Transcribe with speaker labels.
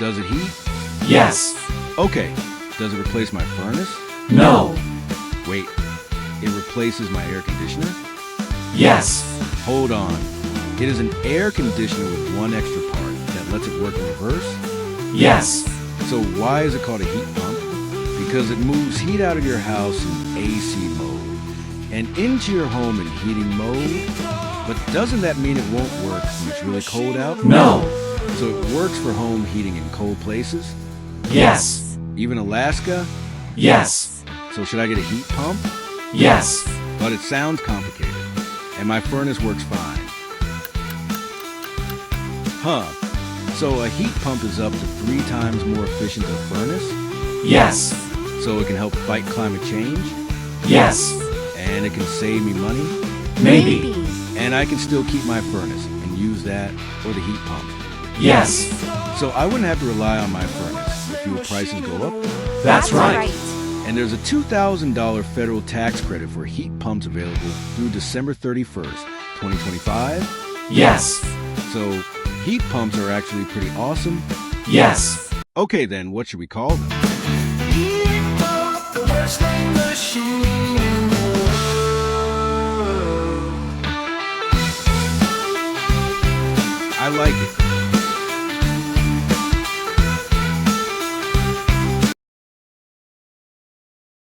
Speaker 1: Does it heat?
Speaker 2: Yes.
Speaker 1: Okay. Does it replace my furnace?
Speaker 2: No.
Speaker 1: Wait, it replaces my air conditioner?
Speaker 2: Yes.
Speaker 1: Hold on. It is an air conditioner with one extra part that lets it work in reverse?
Speaker 2: Yes.
Speaker 1: So why is it called a heat pump? Because it moves heat out of your house in AC mode and into your home in heating mode. But doesn't that mean it won't work when it's really cold out?
Speaker 2: No.
Speaker 1: So it works for home heating in cold places?
Speaker 2: Yes.
Speaker 1: Even Alaska?
Speaker 2: Yes.
Speaker 1: So should I get a heat pump?
Speaker 2: Yes.
Speaker 1: But it sounds complicated, and my furnace works fine. Huh. So a heat pump is up to 3 times more efficient than a furnace?
Speaker 2: Yes.
Speaker 1: So it can help fight climate change?
Speaker 2: Yes.
Speaker 1: And it can save me money?
Speaker 2: Maybe.
Speaker 1: And I can still keep my furnace and use that or the heat pump?
Speaker 2: Yes.
Speaker 1: So I wouldn't have to rely on my furnace if fuel prices go up?
Speaker 2: That's right.
Speaker 1: And there's a $2,000 federal tax credit for heat pumps available through December 31st, 2025?
Speaker 2: Yes.
Speaker 1: So heat pumps are actually pretty awesome?
Speaker 2: Yes.
Speaker 1: Okay then, what should we call them? I like it.